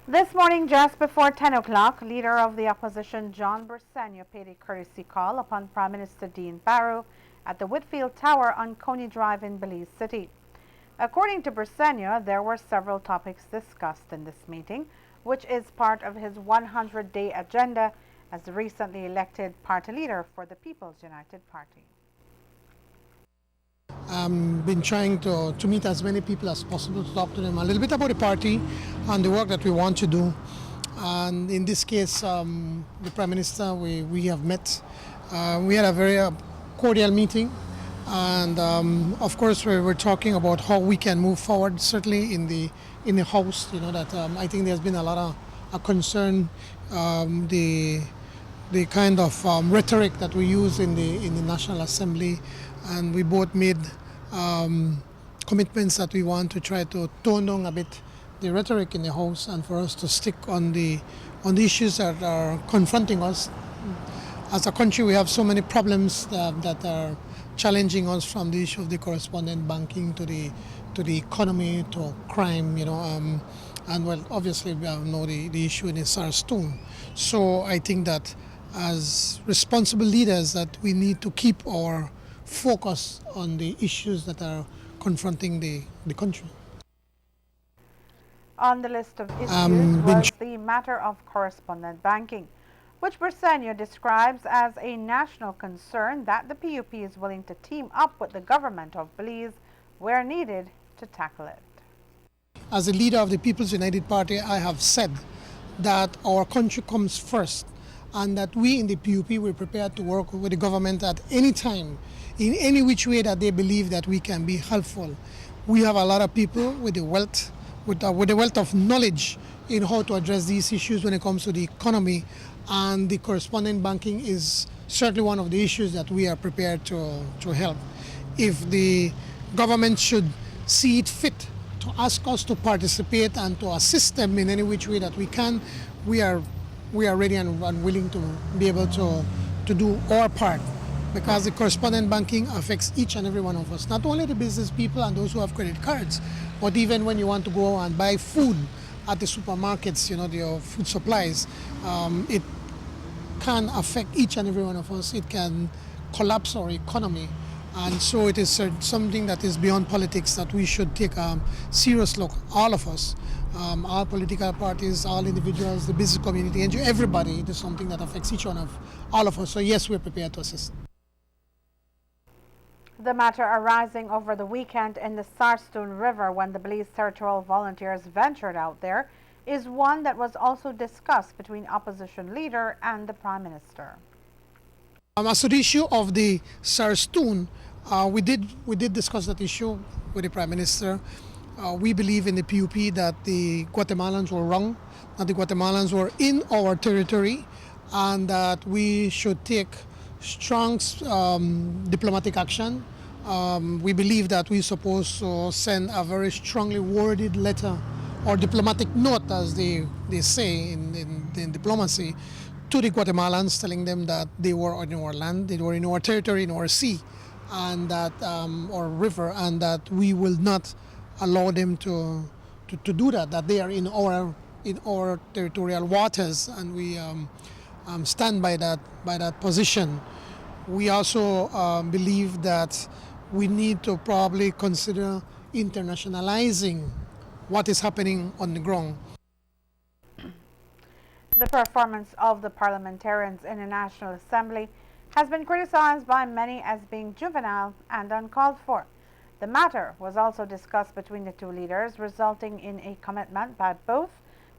This morning, just before 10 o'clock, leader of the opposition John Bersenio paid a courtesy call upon Prime Minister Dean Barrow at the Whitfield Tower on Coney Drive in Belize City. According to Bersenio, there were several topics discussed in this meeting, which is part of his 100-day agenda as the recently elected party leader for the People's United Party. Been trying to meet as many people as possible to talk to them a little bit about the party and the work that we want to do. And in this case, the Prime Minister, we have met. We had a very cordial meeting. And of course, we're talking about how we can move forward, certainly in the House. You know, that I think there's been a lot of concern, the kind of rhetoric that we use in the National Assembly. And we both made commitments that we want to try to tone down a bit the rhetoric in the House and for us to stick on the issues that are confronting us. As a country, we have so many problems that are challenging us, from the issue of the correspondent banking to the economy to crime, you know, and well, obviously we know the issue in the SARS Stone. So I think that as responsible leaders that we need to keep our focus on the issues that are confronting the country. On the list of issues was the matter of correspondent banking, which Bersenio describes as a national concern that the PUP is willing to team up with the government of Belize where needed to tackle it. As a leader of the People's United Party, I have said that our country comes first and that we in the PUP were prepared to work with the government at any time, in any which way that they believe that we can be helpful. We have a lot of people with the wealth, with the wealth of knowledge in how to address these issues when it comes to the economy, and the correspondent banking is certainly one of the issues that we are prepared to help. If the government should see it fit to ask us to participate and to assist them in any which way that we can, we are ready and willing to be able to do our part, because the correspondent banking affects each and every one of us, not only the business people and those who have credit cards, but even when you want to go and buy food at the supermarkets, you know, the food supplies, it can affect each and every one of us. It can collapse our economy. And so it is something that is beyond politics that we should take a serious look, all of us, all political parties, all individuals, the business community, and everybody. It is something that affects each one of all of us. So yes, we're prepared to assist. The matter arising over the weekend in the Sarstone River when the Belize Territorial Volunteers ventured out there is one that was also discussed between opposition leader and the Prime Minister. As to the issue of the Sarstone, we did discuss that issue with the Prime Minister. We believe in the PUP that the Guatemalans were wrong, that the Guatemalans were in our territory, and that we should take strong diplomatic action. We believe that we're supposed to send a very strongly worded letter or diplomatic note, as they say in diplomacy, to the Guatemalans, telling them that they were in our land, they were in our territory, in our sea, and that or river, and that we will not allow them to do that they are in our territorial waters, and we stand by that position. We also believe that we need to probably consider internationalizing what is happening on the ground. The performance of the parliamentarians in the National Assembly has been criticized by many as being juvenile and uncalled for. The matter was also discussed between the two leaders, resulting in a commitment by both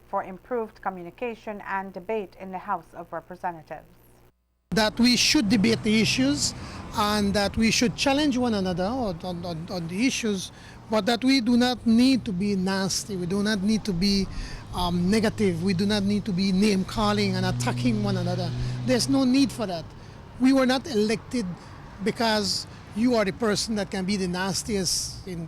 for improved communication and debate in the House of Representatives. That we should debate the issues and that we should challenge one another on the issues, but that we do not need to be nasty, we do not need to be negative, we do not need to be name calling and attacking one another. There's no need for that. We were not elected because you are the person that can be the nastiest in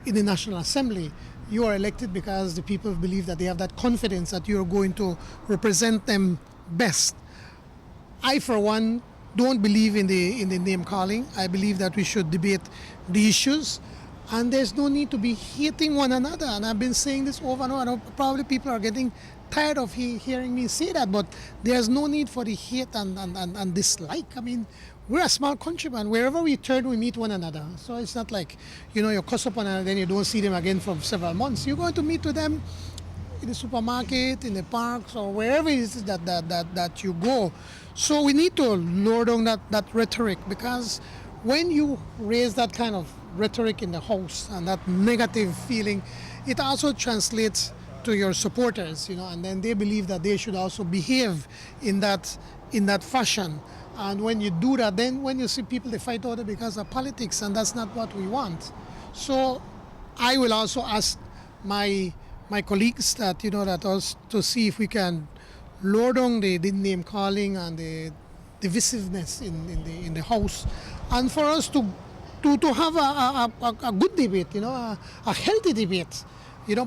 the National Assembly. You are elected because the people believe that they have that confidence that you're going to represent them best. I, for one, don't believe in the name calling. I believe that we should debate the issues And there's no need to be hating one another. And I've been saying this over and over. I know probably people are getting tired of hearing me say that, but there's no need for the hate and dislike. I mean, we're a small country, man. Wherever we turn, we meet one another. So it's not like, you cuss up on and then you don't see them again for several months. You're going to meet with them in the supermarket, in the parks, or wherever it is that you go. So we need to lower down that rhetoric, because when you raise that kind of rhetoric in the house and that negative feeling, it also translates to your supporters, and then they believe that they should also behave in that fashion. And when you do that, then when you see people, they fight over because of politics, and that's not what we want. So I will also ask my colleagues that us to see if we can lower down the name calling and the divisiveness in the house, and for us to have a good debate, a healthy debate,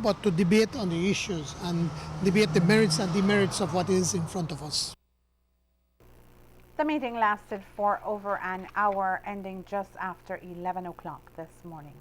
but to debate on the issues and debate the merits and demerits of what is in front of us. The meeting lasted for over an hour, ending just after 11 o'clock this morning.